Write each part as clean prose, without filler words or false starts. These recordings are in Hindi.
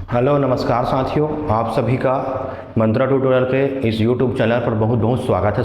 हेलो नमस्कार साथियों, आप सभी का मंत्रा ट्यूटोरियल के इस यूट्यूब चैनल पर बहुत बहुत स्वागत है।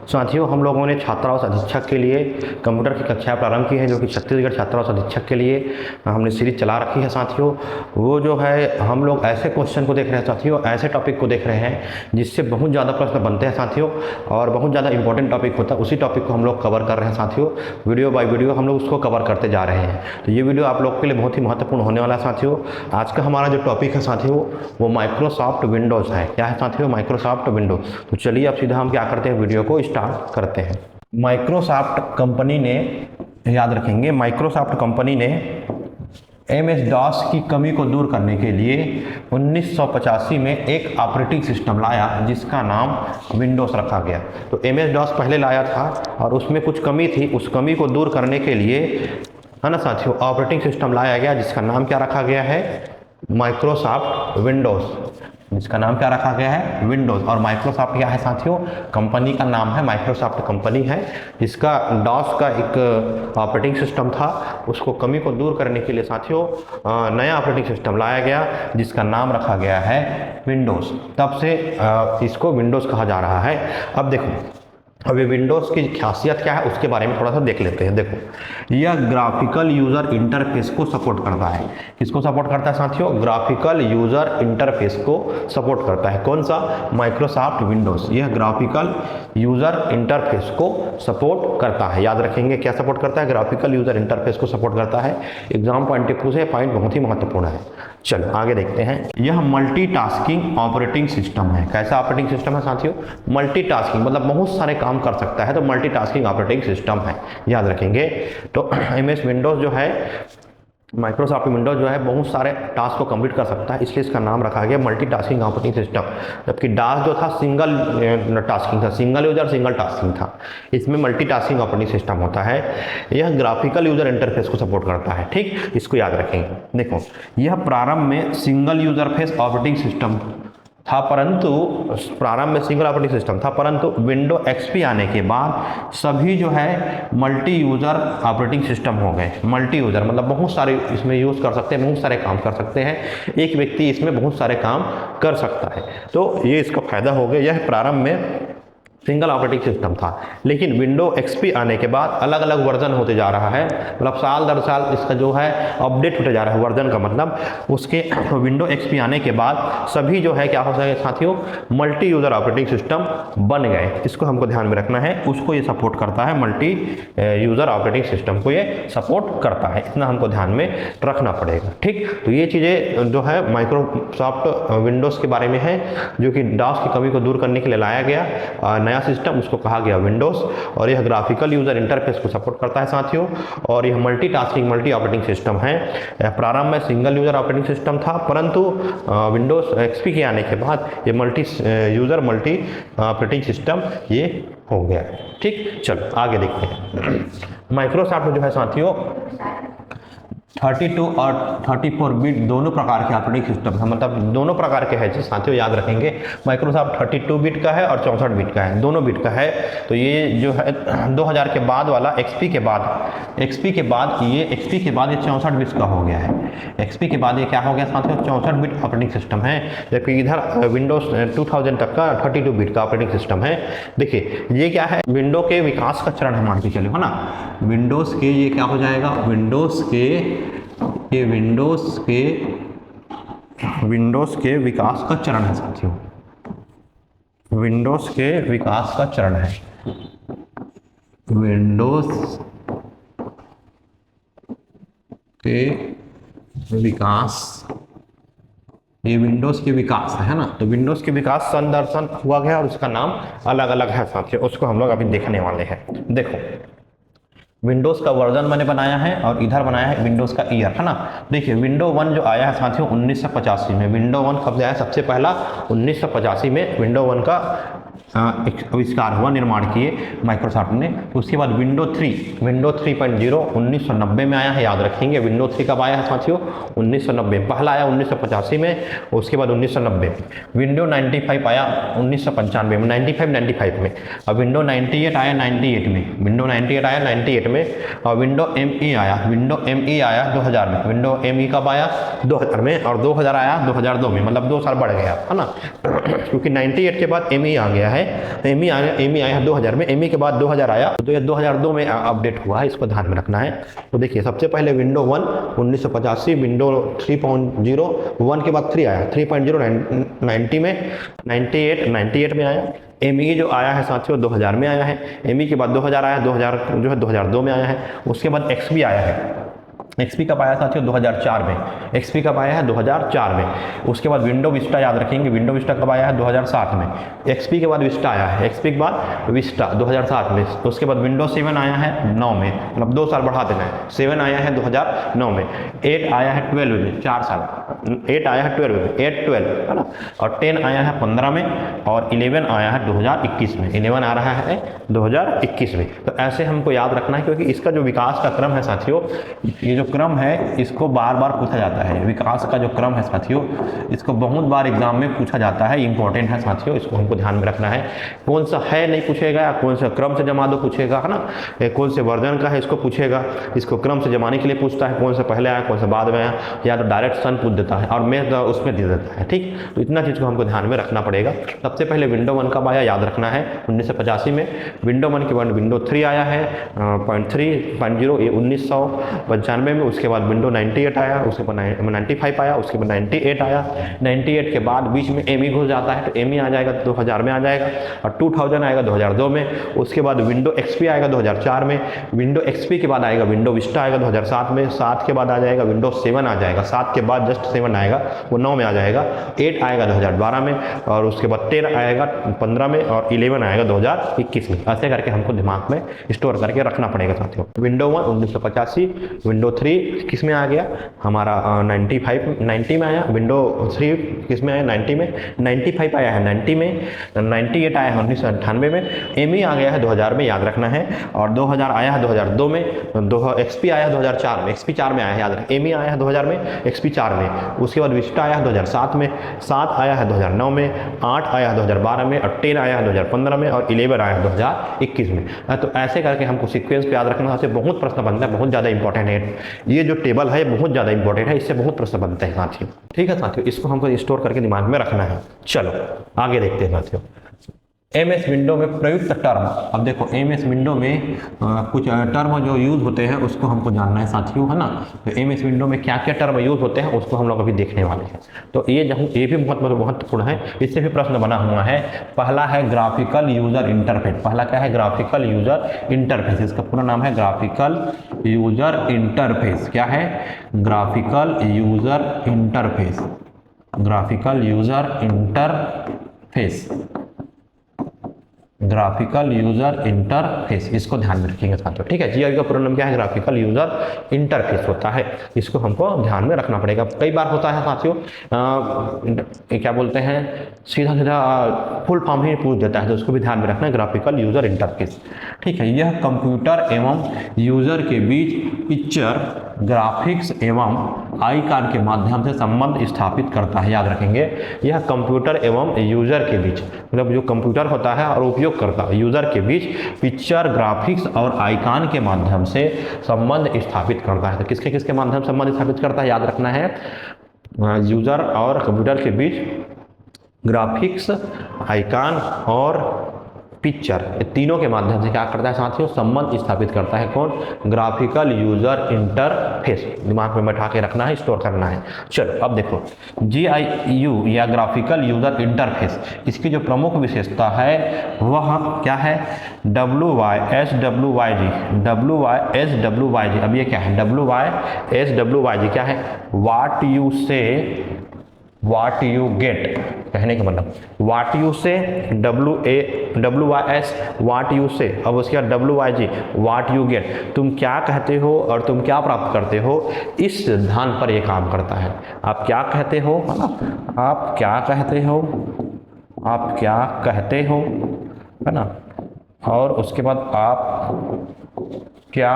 साथियों हम लोगों ने छात्रावास अधीक्षक के लिए कंप्यूटर की कक्षाएं प्रारंभ की हैं, जो कि छत्तीसगढ़ छात्रावास अधीक्षक के लिए हमने सीरीज चला रखी है। साथियों वो जो है हम लोग ऐसे क्वेश्चन को देख रहे हैं साथियों, ऐसे टॉपिक को देख रहे हैं जिससे बहुत ज़्यादा प्रश्न बनते हैं साथियों, और बहुत ज़्यादा इंपॉर्टेंट टॉपिक होता है। उसी टॉपिक को हम लोग कवर कर रहे हैं साथियों, वीडियो बाय वीडियो हम लोग उसको कवर करते जा रहे हैं। तो ये वीडियो आप लोग के लिए बहुत ही महत्वपूर्ण होने वाला है साथियों। आज का हमारा जो टॉपिक है साथियों वो माइक्रोसॉफ्ट विंडोज़ है। क्या है साथियों? Microsoft Windows. तो चलिए अब सीधा हम क्या करते हैं, वीडियो को स्टार्ट करते हैं। माइक्रोसॉफ्ट कंपनी ने, याद रखेंगे, माइक्रोसॉफ्ट कंपनी ने MS-DOS की कमी को दूर करने के लिए 1985 में एक ऑपरेटिंग सिस्टम लाया जिसका नाम विंडोज़ रखा गया। तो MS-DOS पहले लाया था और उसमें कुछ कमी थी, उस कमी को दूर करने के लिए, है ना साथियों, ऑपरेटिंग सिस्टम लाया गया जिसका नाम क्या रखा गया है? Microsoft Windows. जिसका नाम क्या रखा गया है? विंडोज़। और माइक्रोसॉफ्ट क्या है साथियों? कंपनी का नाम है, माइक्रोसॉफ्ट कंपनी है। इसका डॉस का एक ऑपरेटिंग सिस्टम था, उसको कमी को दूर करने के लिए साथियों नया ऑपरेटिंग सिस्टम लाया गया जिसका नाम रखा गया है विंडोज़। तब से इसको विंडोज़ कहा जा रहा है। अब देखो, अब ये विंडोज़ की खासियत क्या है उसके बारे में थोड़ा सा देख लेते हैं। देखो, यह ग्राफिकल यूज़र इंटरफेस को सपोर्ट करता है। किसको सपोर्ट करता है साथियों? ग्राफिकल यूज़र इंटरफेस को सपोर्ट करता है। कौन सा? Microsoft Windows. यह ग्राफिकल यूज़र इंटरफेस को सपोर्ट करता है। याद रखेंगे, क्या सपोर्ट करता है? ग्राफिकल यूज़र इंटरफेस को सपोर्ट करता है। एग्जाम पॉइंट ऑफ व्यू से पॉइंट बहुत ही महत्वपूर्ण है। चलो आगे देखते हैं। यह मल्टीटास्किंग ऑपरेटिंग सिस्टम है। कैसा ऑपरेटिंग सिस्टम है साथियों? मल्टीटास्किंग, मतलब बहुत सारे काम कर सकता है, तो मल्टीटास्किंग ऑपरेटिंग सिस्टम है। याद रखेंगे। तो MS विंडोज़ जो है, माइक्रोसॉफ्ट विंडोज़ जो है बहुत सारे टास्क को कंप्लीट कर सकता है, इसलिए इसका नाम रखा गया मल्टीटास्किंग ऑपरेटिंग सिस्टम। जबकि डास जो था सिंगल टास्किंग था, सिंगल यूजर सिंगल टास्किंग था। इसमें मल्टीटास्किंग ऑपरेटिंग सिस्टम होता है। यह ग्राफिकल यूजर इंटरफेस को सपोर्ट करता है। ठीक, इसको याद रखेंगे। देखो, यह प्रारंभ में single user face operating system था, परंतु प्रारंभ में सिंगल ऑपरेटिंग सिस्टम था, परंतु विंडो XP आने के बाद सभी जो है मल्टी यूज़र ऑपरेटिंग सिस्टम हो गए। मल्टी यूज़र मतलब बहुत सारे इसमें यूज़ कर सकते हैं, बहुत सारे काम कर सकते हैं। एक व्यक्ति इसमें बहुत सारे काम कर सकता है, तो ये इसका फायदा हो गया। यह प्रारंभ में सिंगल ऑपरेटिंग सिस्टम था, लेकिन विंडो XP आने के बाद अलग अलग वर्जन होते जा रहा है, मतलब साल दर साल इसका जो है अपडेट होते जा रहा है वर्जन का, मतलब उसके विंडो XP आने के बाद सभी जो है क्या हो सके साथियों, मल्टी यूज़र ऑपरेटिंग सिस्टम बन गए। इसको हमको ध्यान में रखना है, उसको ये सपोर्ट करता है, मल्टी यूज़र ऑपरेटिंग सिस्टम को ये सपोर्ट करता है, इतना हमको ध्यान में रखना पड़ेगा। ठीक, तो ये चीज़ें जो है माइक्रोसॉफ्ट विंडोज़ के बारे में है, जो कि डॉस की कमी को दूर करने के लिए लाया गया नया सिस्टम, उसको कहा गया विंडोज़। और यह ग्राफिकल यूज़र इंटरफेस को सपोर्ट करता है साथियों, और यह मल्टीटास्किंग मल्टी ऑपरेटिंग सिस्टम है। प्रारंभ में सिंगल यूज़र ऑपरेटिंग सिस्टम था, परंतु विंडोज़ XP के आने के बाद ये multi user multi operating system ये हो गया। ठीक, चलो आगे देखते हैं। माइक्रोसॉफ्ट जो है साथियों 32 और 34 बिट दोनों प्रकार के ऑपरेटिंग सिस्टम है, मतलब दोनों प्रकार के हैं साथियों। याद रखेंगे, माइक्रोसॉफ्ट 32 बिट का है और 64 बिट का है, दोनों बिट का है। तो ये जो है 2000 के बाद वाला XP के बाद ये 64 बिट का हो गया है। XP के बाद ये क्या हो गया साथियों? 64 बिट ऑपरेटिंग सिस्टम है, जबकि इधर विंडोज 2000 तक का 32 बिट का ऑपरेटिंग सिस्टम है। देखिए ये क्या है, विंडो के विकास का चरण है, मान के चले, है ना। विंडोज के ये क्या हो जाएगा, विंडोज के विकास का चरण है साथियों। विंडोज के विकास का चरण है। विंडोज के विकास, ये विंडोज के विकास है ना। तो विंडोज के विकास सन दर सन हुआ गया और उसका नाम अलग अलग है साथियों, उसको हम लोग अभी देखने वाले हैं। देखो, विंडोज़ का वर्जन मैंने बनाया है और इधर बनाया है विंडोज़ का ईयर, है ना। देखिए विंडो 1 जो आया है साथियों 1985 में। विंडो 1 कब आया? सबसे पहला 1985 में विंडो 1 का आविष्कार हुआ, निर्माण किए माइक्रोसॉफ्ट ने। उसके बाद विंडो 3 1990 में आया है, याद रखेंगे। विंडो 3 कब आया है साथियों? 1990। पहला आया 1985 में, उसके बाद 1990 में। विंडो 95 आया 1995 में, 95 में। और विंडो 98 आया 98 में, विंडो 98 आया 98 में। और विंडो ME आया 2000 में। विंडो ME कब आया? 2000 में। और 2000 आया 2002 में, मतलब 2 साल बढ़ गया, है ना, क्योंकि 98 के बाद ME आ गया है। ME आया 2000 में, ME के बाद 2000 आया, तो ये 2002 में अपडेट हुआ है, इसको ध्यान में रखना है। तो देखिए, सबसे पहले विंडो 1 1985, विंडो 3.0, 1 के बाद 3 आया, 3.0 90 में, 98 में आया। ME जो आया है साथियों 2000 में आया है। ME के बाद 2000 आया, 2000 जो है 2002 में आया है। उसके बाद XP आया है। XP कब आया साथियों? 2004 में। XP कब आया है? 2004 में। उसके बाद विंडो विस्टा, याद रखेंगे, विंडो विस्टा कब आया है? 2007 में। XP के बाद विस्टा आया है, XP के बाद विस्टा 2007 में। उसके बाद विंडो 7 आया है 9 में, मतलब 2 साल बढ़ा देना है। 7 आया है 2009 में। 8 आया है 12 में, 4 साल। 8 आया है 12 में, 8-12, है ना। और 10 आया है 15 में। और 11 आया है 2021 में। 11 आ रहा है 2021 में। तो ऐसे हमको याद रखना है, क्योंकि इसका जो विकास का क्रम है साथियों, ये जो क्रम है इसको बार बार पूछा जाता है। विकास का जो क्रम है साथियों, इसको बहुत बार एग्जाम में पूछा जाता है, इंपॉर्टेंट है साथियों, इसको हमको ध्यान में रखना है। कौन सा है नहीं पूछेगा, या कौन सा क्रम से जमा दो पूछेगा, है ना। कौन से वर्जन का है इसको पूछेगा, इसको क्रम से जमाने के लिए पूछता है, कौन सा पहले आया कौन सा बाद में आया, या तो डायरेक्ट सन पूछ देता है और मैं उसमें दे देता है। ठीक, तो इतना चीज़ को हमको ध्यान में रखना पड़ेगा। सबसे पहले विंडो 1 कब आया, याद रखना है, 1985 में। विंडो 1 के बाद विंडो 3 आया है 3.0, ये 1995 में। उसके बाद विंडो 98 आया, उसके बाद 95 आया, उसके बाद 98 आया। 98 के बाद बीच में ME घुस जाता है, तो ME आ जाएगा 2000 में आ जाएगा। और 2000 आएगा 2002 में। उसके बाद विंडो XP आएगा 2004 में। विंडो XP के बाद आएगा विंडो विस्टा आएगा 2007 में। 7 के बाद आ जाएगा विंडो 7 आ जाएगा। 7 के बाद जस्ट 7 आएगा, वो 9 में आ जाएगा। 8 आएगा 2012 में। और उसके बाद 10 आएगा 15 में। और 11 आएगा 2021 में। ऐसे करके हमको दिमाग में स्टोर करके रखना पड़ेगा साथियों। विंडो 1 1985, विंडो 3 किस में आ गया हमारा 90 में आया। विंडो 3 किस में आया? 90 में। 95 आया है 90 में। 98 आया है 1998 में। ME आ गया है 2000 में, याद रखना है। और 2000 आया है 2002 में। XP आया है 2004 में, XP 4 में आया है, याद रखें। ME आया है 2000 में, XP 4 में। उसके बाद विस्टा आया है 2007 में। 7 आया है 2009 में। 8 आया है 2012 में। और 10 आया है 2015 में। और 11 आया है 2021 में। तो ऐसे करके हमको सीक्वेंस पे याद रखना है। बहुत प्रश्न बनता है, बहुत ज़्यादा इंपॉर्टेंट है ये जो टेबल है, बहुत ज़्यादा इंपॉर्टेंट है, इससे बहुत प्रश्न बनते हैं साथियों। ठीक है साथियों, इसको हमको स्टोर करके दिमाग में रखना है। चलो आगे देखते हैं साथियों। MS विंडो में प्रयुक्त टर्म। अब देखो MS विंडो में कुछ टर्म जो यूज होते हैं उसको हमको जानना है साथियों, है ना। तो MS विंडो में क्या क्या टर्म यूज होते हैं उसको हम लोग अभी देखने वाले हैं। तो ये भी बहुत महत्वपूर्ण है, इससे भी प्रश्न बना हुआ है। पहला है ग्राफिकल यूजर इंटरफेस। पहला क्या है? Graphical user interface. इसका पूरा नाम है ग्राफिकल यूजर इंटरफेस। क्या है? Graphical user interface. Graphical user interface, graphical user interface, इसको ध्यान में रखेंगे साथियों। ठीक है, GUI का पूरा नाम क्या है? ग्राफिकल यूजर इंटरफेस होता है, इसको हमको ध्यान में रखना पड़ेगा। कई बार होता है साथियों क्या बोलते हैं, सीधा सीधा फुल फॉर्म ही पूछ देता है, तो उसको भी ध्यान में रखना है, ग्राफिकल यूजर इंटरफेस। ठीक है, यह कंप्यूटर एवं यूजर के बीच पिक्चर, ग्राफिक्स एवं आइकॉन के माध्यम से संबंध स्थापित करता है। याद रखेंगे, यह कंप्यूटर एवं यूजर के बीच, मतलब जो कंप्यूटर होता है और उपयोगकर्ता यूजर के बीच पिक्चर, ग्राफिक्स और आइकॉन के माध्यम से संबंध स्थापित करता है। तो किसके किसके माध्यम से संबंध स्थापित करता है? याद रखना है, यूजर और कंप्यूटर के बीच ग्राफिक्स, आइकॉन और पिक्चर, ये तीनों के माध्यम से क्या करता है साथियों? संबंध स्थापित करता है। कौन? Graphical user interface. दिमाग में बैठा के रखना है, स्टोर करना है। चलो अब देखो, GUI या ग्राफिकल यूजर इंटरफेस, इसकी जो प्रमुख विशेषता है वह क्या है? WYSWYG। WYSWYG, अब ये क्या है? WYSWYG क्या है? व्हाट यू से व्हाट यू गेट, कहने का मतलब व्हाट यू से, WYS व्हाट यू से। अब उसके बाद WYG व्हाट यू गेट, तुम क्या कहते हो और तुम क्या प्राप्त करते हो, इस सिद्धांत पर यह काम करता है। आप क्या कहते हो, है ना, आप क्या कहते हो आप क्या कहते हो, है ना, और उसके बाद आप क्या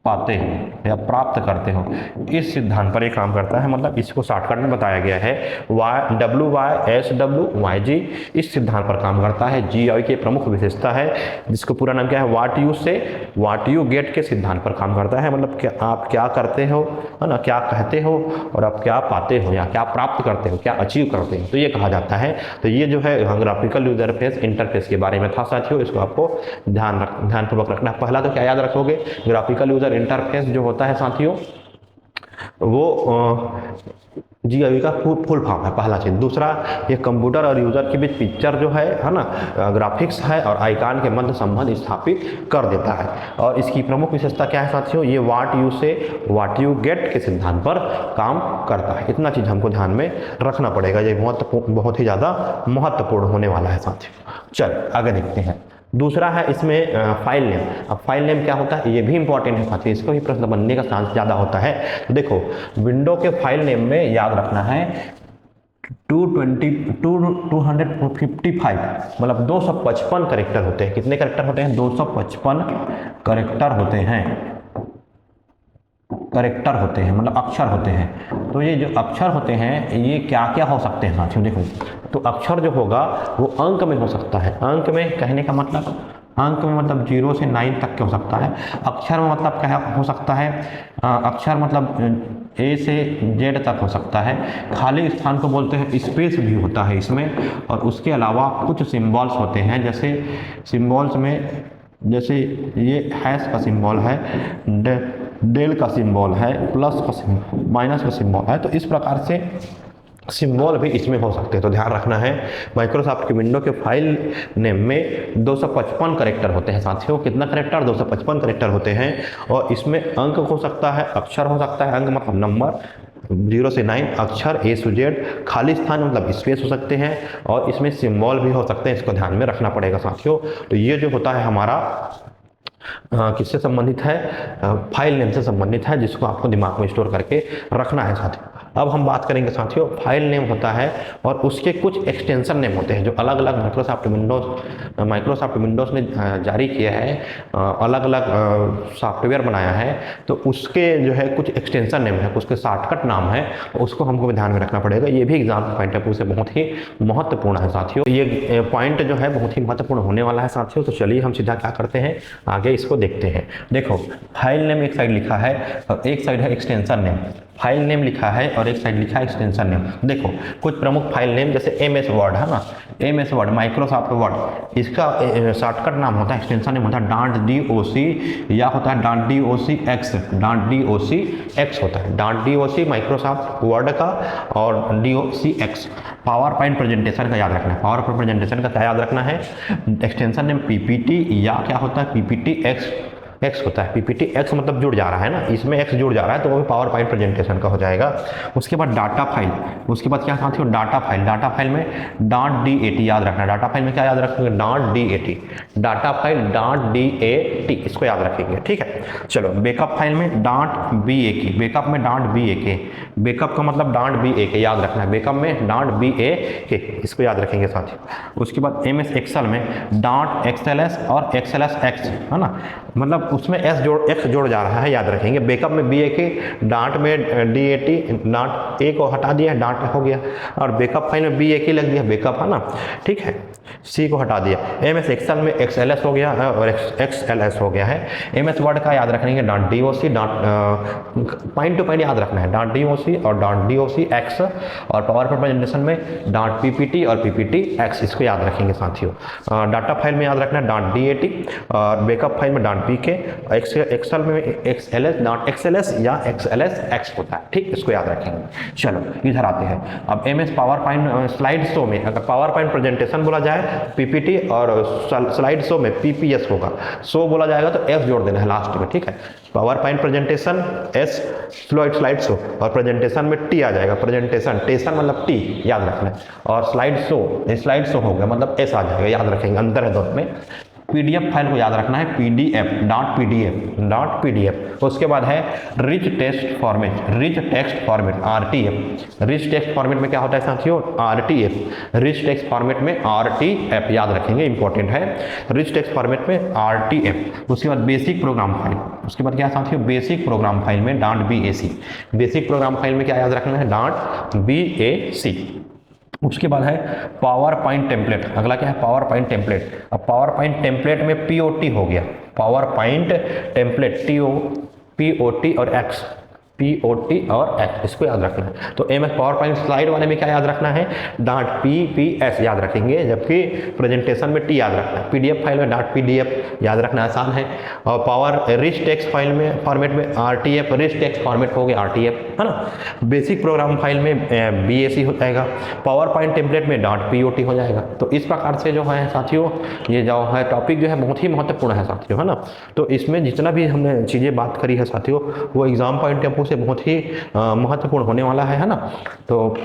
पाते हो या प्राप्त करते हो, इस सिद्धांत पर ये काम करता है। मतलब इसको शॉर्टकट में बताया गया है, WYSWYG इस सिद्धांत पर काम करता है। GI की प्रमुख विशेषता है जिसको पूरा नाम क्या है, व्हाट यू से व्हाट यू गेट के सिद्धांत पर काम करता है। मतलब क्या आप क्या करते हो, है ना, क्या कहते हो और आप क्या पाते हो या क्या प्राप्त करते हो, क्या अचीव करते हो, तो ये कहा जाता है। तो ये जो है ग्राफिकल यूजर इंटरफेस के बारे में था साथियों, इसको आपको ध्यानपूर्वक रखना। पहला तो क्या याद रखोगे, ग्राफिकल यूजर इंटरफेस जो होता है साथियों वो GUI का फुल फॉर्म है, पहला चीज। दूसरा, ये कंप्यूटर और यूजर के बीच पिक्चर जो है ना, ग्राफिक्स है और आइकॉन के मध्य संबंध स्थापित कर देता है। और इसकी प्रमुख विशेषता क्या है साथियों, ये व्हाट यू से व्हाट यू गेट के सिद्धांत पर काम करता है। इतना चीज हमको ध्यान में रखना पड़ेगा, ये बहुत ही ज्यादा महत्वपूर्ण होने वाला है साथियों। चल आगे देखते हैं। दूसरा है इसमें फाइल नेम। अब फाइल नेम क्या होता है, ये भी इंपॉर्टेंट है साथियों, इसको ही प्रश्न बनने का चांस ज़्यादा होता है। तो देखो, विंडो के फाइल नेम में याद रखना है 255, मतलब 255 कैरेक्टर होते हैं। कितने कैरेक्टर होते हैं, 255 कैरेक्टर होते हैं, मतलब अक्षर होते हैं। तो ये जो अक्षर होते हैं ये क्या क्या हो सकते हैं साथियों, देखो। तो अक्षर जो होगा वो अंक में हो सकता है। अंक में कहने का मतलब, अंक में मतलब 0 से 9 तक के हो सकता है। अक्षर में मतलब क्या हो सकता है, अक्षर मतलब A से Z तक हो सकता है। खाली स्थान को बोलते हैं स्पेस भी होता है इसमें। और उसके अलावा कुछ सिंबल्स होते हैं, जैसे सिंबल्स में जैसे ये हैश का सिंबल है, डेल का सिंबल है, प्लस का सिंबल, माइनस का सिंबल है। तो इस प्रकार से सिंबल भी इसमें हो सकते हैं। तो ध्यान रखना है, माइक्रोसॉफ्ट के विंडो के फाइल नेम में 255 कैरेक्टर होते हैं साथियों। कितना कैरेक्टर, 255 कैरेक्टर होते हैं। और इसमें अंक हो सकता है, अक्षर हो सकता है, अंक मतलब नंबर 0 से 9, अक्षर A से Z, खाली स्थान मतलब स्पेस हो सकते हैं, और इसमें सिंबल भी हो सकते हैं। इसको ध्यान में रखना पड़ेगा साथियों। तो ये जो होता है हमारा किससे संबंधित है, फाइल नेम से संबंधित है, जिसको आपको दिमाग में स्टोर करके रखना है साथियों। अब हम बात करेंगे साथियों, फाइल नेम होता है और उसके कुछ एक्सटेंशन नेम होते हैं जो अलग अलग माइक्रोसॉफ्ट विंडोज ने जारी किया है, अलग अलग सॉफ्टवेयर बनाया है। तो उसके जो है कुछ एक्सटेंशन नेम है, उसके शॉर्टकट नाम है, उसको हमको ध्यान में रखना पड़ेगा। ये भी एग्जाम पॉइंट ऑफ व्यू से बहुत ही महत्वपूर्ण है साथियों। ये पॉइंट जो है बहुत ही महत्वपूर्ण होने वाला है साथियों। तो चलिए हम सीधा क्या करते हैं, आगे इसको देखते हैं। देखो, फाइल नेम एक साइड लिखा है और एक साइड है एक्सटेंशन नेम। फाइल नेम लिखा है और एक साइड लिखा है एक्सटेंशन नेम। देखो, कुछ प्रमुख फाइल नेम जैसे MS वर्ड है ना, MS वर्ड, माइक्रोसॉफ्ट वर्ड, इसका शॉर्टकट नाम होता है, एक्सटेंशन नेम होता है .doc या होता है .docx होता है। .doc माइक्रोसॉफ्ट वर्ड का और docx पावर पॉइंट प्रेजेंटेशन का याद रखना है। पावर पॉइंट प्रेजेंटेशन का क्या याद रखना है, एक्सटेंशन नेम PPT या क्या होता है PPTX होता है। PPTX मतलब जुड़ जा रहा है ना, इसमें X जुड़ जा रहा है तो वो भी पावर पॉइंट प्रेजेंटेशन का हो जाएगा। उसके बाद डाटा फाइल, उसके बाद क्या साथियों, डाटा फाइल में .dat याद रखना है। डाटा फाइल में क्या याद रखेंगे, .dat, डाटा फाइल .dat, इसको याद रखेंगे, ठीक है। चलो, बैकअप फाइल में .bak, बैकअप में .bak, बैकअप का मतलब .bak याद रखना है, बैकअप में .bak, इसको याद रखेंगे साथियों। उसके बाद MS एक्सेल में .xls और XLSX है ना, मतलब उसमें X जोड़ जा रहा है, याद रखेंगे। बैकअप में BAK, डाट में DAT, डाट A को हटा दिया, डाट हो गया, और बैकअप फाइल में BAK लग दिया, बैकअप है ना, ठीक है। C को हटा दिया। MS एक्सेल में XLS हो गया और XLS हो गया है। MS वर्ड का याद रखेंगे .doc, पॉइंट टू पॉइंट याद रखना है, .doc और .docx, और पावर पॉइंट प्रेजेंटेशन में .ppt और PPTX, इसको याद रखेंगे साथियों। डाटा फाइल में याद रखना है .dat और बैकअप फाइल में .bk, एक्सेल में XLS या XLSX होता है, ठीक, इसको याद रखेंगे। चलो इधर आते हैं। अब MS power point slide show में, अगर पावर पॉइंट प्रेजेंटेशन बोला जाए PPT और स्लाइड शो में PPS होगा, शो बोला जाएगा तो S जोड़ देना है लास्ट में, ठीक है। Power point presentation S, slide show, और प्रेजेंटेशन में T आ जाएगा, प्रेजेंटेशन मतलब T याद रखना है, और स्लाइड शो हो गया मतलब S आ जाएगा, याद रखेंगे, अंतर है दोनों में। पीडीएफ फाइल को याद रखना है, pdf. उसके बाद है rich text format RTF. Rich text format में क्या होता है साथियों? RTF. रिच टेक्स्ट फॉर्मेट में RTF याद रखेंगे, इंपॉर्टेंट है। रिच टेक्स्ट फॉर्मेट में RTF। उसके बाद बेसिक प्रोग्राम फाइल, उसके बाद क्या साथियों? बेसिक प्रोग्राम फाइल में .bac. बेसिक प्रोग्राम फाइल में क्या याद रखना है? .bac. उसके बाद है पावर पॉइंट टेम्पलेट। अगला क्या है? Power point template. अब पावर पॉइंट टेम्पलेट में POT हो गया, पावर पॉइंट टेम्पलेट, POT और X, इसको याद रखना है। तो MS पावर पॉइंट स्लाइड वाले में क्या याद रखना है? .ppс याद रखेंगे, जबकि प्रेजेंटेशन में T याद रखना है। PDF फाइल में .pdf याद रखना आसान है। और पावर रिच टेक्स्ट फाइल में फॉर्मेट में RTF, रिच टेक्स्ट फॉर्मेट हो गया RTF, है ना। बेसिक प्रोग्राम फाइल में BAC हो जाएगा, पावर पॉइंट टेम्पलेट में .POT हो जाएगा। तो इस प्रकार से जो है साथियों, ये जो है टॉपिक जो है बहुत ही महत्वपूर्ण है साथियों, है ना। तो इसमें जितना भी हमने चीज़ें बात करी है साथियों, वो एग्जाम पॉइंट ऑफ व्यू से बहुत ही महत्वपूर्ण होने वाला है ना। तो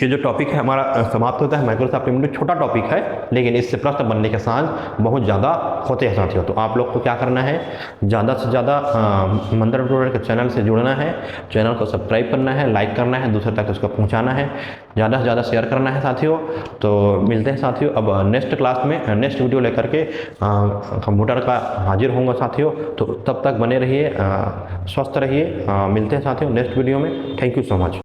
ये जो टॉपिक है हमारा समाप्त होता है। माइक्रोसॉफ्ट टेम्पलेट छोटा टॉपिक है, लेकिन इससे प्रश्न बनने के चांस बहुत ज़्यादा होते हैं साथियों। तो आप लोग को क्या करना है? ज़्यादा से ज़्यादा मंत्र ट्यूटोरियल के चैनल से जुड़ना है, चैनल को सब्सक्राइब करना है, लाइक करना है, दूसरे तक उसको पहुँचाना है, ज़्यादा से ज़्यादा शेयर करना है साथियों। तो मिलते हैं साथियों अब नेक्स्ट क्लास में, नेक्स्ट वीडियो लेकर के कंप्यूटर का हाजिर होंगे साथियों। तो तब तक बने रहिए, स्वस्थ रहिए। मिलते हैं साथियों नेक्स्ट वीडियो में। Thank you so much.